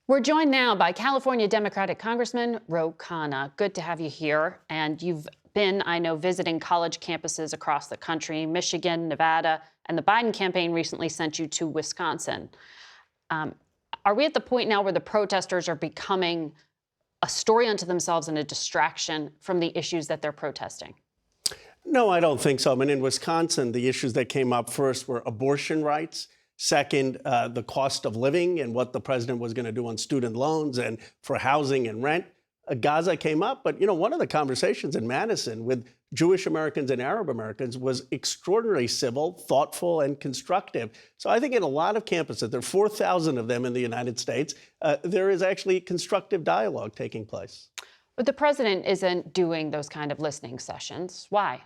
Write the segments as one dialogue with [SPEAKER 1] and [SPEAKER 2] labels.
[SPEAKER 1] We're joined now by California Democratic Congressman Ro Khanna. Good to have you here. And you've been, I know, visiting college campuses across the country, Michigan, Nevada, and the Biden campaign recently sent you to Wisconsin. Are we at the point now where the protesters are becoming a story unto themselves and a distraction from the issues that they're protesting?
[SPEAKER 2] No, I don't think so. I mean, in Wisconsin, the issues that came up first were abortion rights. Second, the cost of living and what the president was going to do on student loans and for housing and rent. Gaza came up. But, one of the conversations in Madison with Jewish Americans and Arab Americans was extraordinarily civil, thoughtful, and constructive. So I think in a lot of campuses, there are 4,000 of them in the United States, there is actually constructive dialogue taking place.
[SPEAKER 1] But the president isn't doing those kind of listening sessions. Why?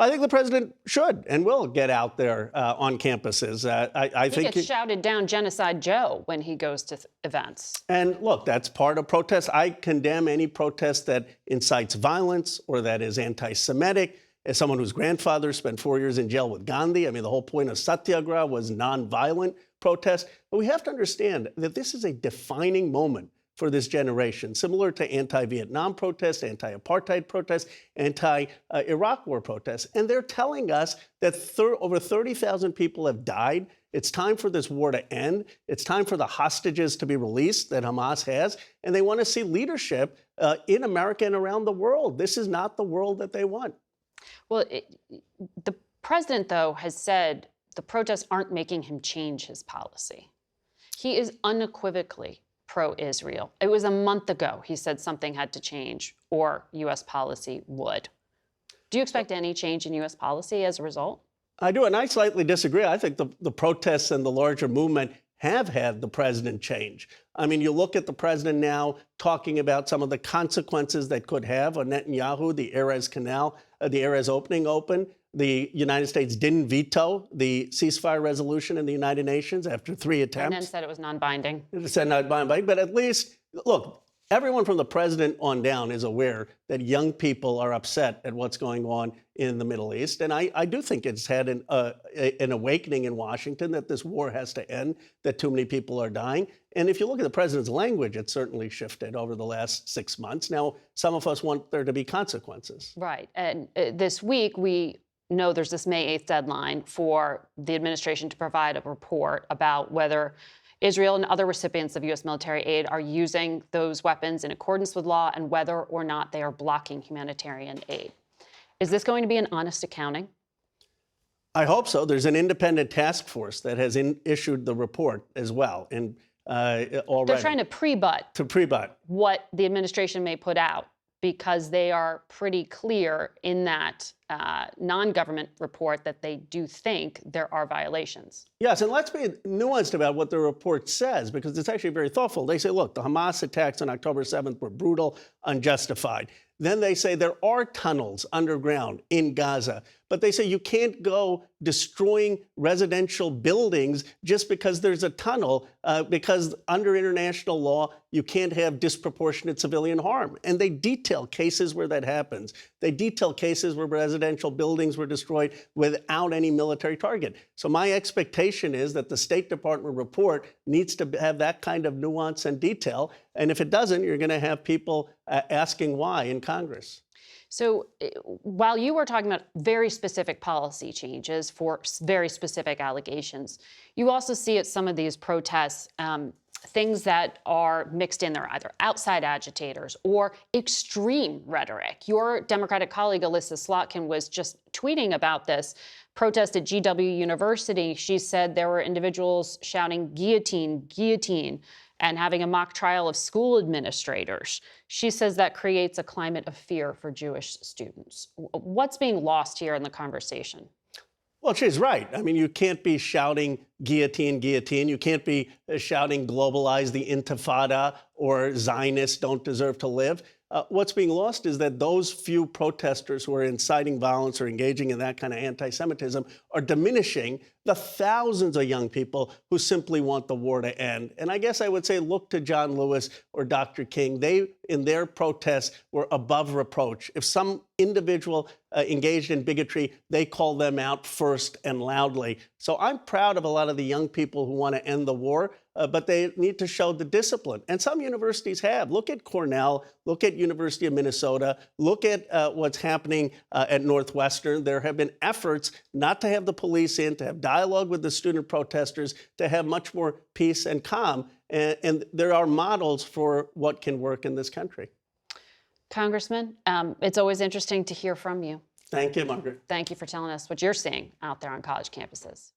[SPEAKER 2] I think the president should and will get out there on campuses. I think
[SPEAKER 1] he gets shouted down Genocide Joe when he goes to events.
[SPEAKER 2] And look, that's part of protest. I condemn any protest that incites violence or that is anti-Semitic. As someone whose grandfather spent 4 years in jail with Gandhi, I mean, the whole point of Satyagraha was nonviolent protest. But we have to understand that this is a defining moment for this generation, similar to anti-Vietnam protests, anti-apartheid protests, anti-Iraq war protests. And they're telling us that over 30,000 people have died. It's time for this war to end. It's time for the hostages to be released that Hamas has. And they want to see leadership in America and around the world. This is not the world that they want.
[SPEAKER 1] Well, the president, though, has said the protests aren't making him change his policy. He is unequivocally pro-Israel. It was a month ago he said something had to change or U.S. policy would. Do you expect any change in U.S. policy as a result?
[SPEAKER 2] I do, and I slightly disagree. I think the protests and the larger movement have had the president change. I mean, you look at the president now talking about some of the consequences that could have on Netanyahu, the Erez Canal, the Erez opening open. The United States didn't veto the ceasefire resolution in the United Nations after 3 attempts.
[SPEAKER 1] And then said it was non-binding.
[SPEAKER 2] It said non-binding, but at least, look, everyone from the president on down is aware that young people are upset at what's going on in the Middle East. And I do think it's had an awakening in Washington that this war has to end, that too many people are dying. And if you look at the president's language, it's certainly shifted over the last 6 months. Now, some of us want there to be consequences.
[SPEAKER 1] Right. And this week, we know there's this May 8th deadline for the administration to provide a report about whether Israel and other recipients of U.S. military aid are using those weapons in accordance with law and whether or not they are blocking humanitarian aid. Is this going to be an honest accounting?
[SPEAKER 2] I hope so. There's an independent task force that has issued the report as well. And already.
[SPEAKER 1] They're trying to pre-butt what the administration may put out, because they are pretty clear in that non-government report that they do think there are violations.
[SPEAKER 2] Yes, and let's be nuanced about what the report says, because it's actually very thoughtful. They say, look, the Hamas attacks on October 7th were brutal, unjustified. Then they say there are tunnels underground in Gaza, but they say you can't go destroying residential buildings just because there's a tunnel, because under international law, you can't have disproportionate civilian harm. And they detail cases where that happens. They detail cases where residential buildings were destroyed without any military target. So my expectation is that the State Department report needs to have that kind of nuance and detail. And if it doesn't, you're going to have people asking why in Congress.
[SPEAKER 1] So while you were talking about very specific policy changes for very specific allegations, you also see at some of these protests things that are mixed in there, either outside agitators or extreme rhetoric. Your Democratic colleague, Alyssa Slotkin, was just tweeting about this protest at GW University. She said there were individuals shouting guillotine, guillotine, and having a mock trial of school administrators. She says that creates a climate of fear for Jewish students. What's being lost here in the conversation?
[SPEAKER 2] Well, she's right. I mean, you can't be shouting guillotine, guillotine. You can't be shouting globalize the intifada or Zionists don't deserve to live. What's being lost is that those few protesters who are inciting violence or engaging in that kind of anti-Semitism are diminishing the thousands of young people who simply want the war to end. And I guess I would say look to John Lewis or Dr. King. They, in their protests, were above reproach. If some individual engaged in bigotry, they call them out first and loudly. So I'm proud of a lot of the young people who want to end the war. but they need to show the discipline. And some universities have. Look at Cornell, look at University of Minnesota, look at what's happening at Northwestern. There have been efforts not to have the police in, to have dialogue with the student protesters, to have much more peace and calm. And there are models for what can work in this country.
[SPEAKER 1] Congressman, it's always interesting to hear from you.
[SPEAKER 2] Thank you, Margaret.
[SPEAKER 1] Thank you for telling us what you're seeing out there on college campuses.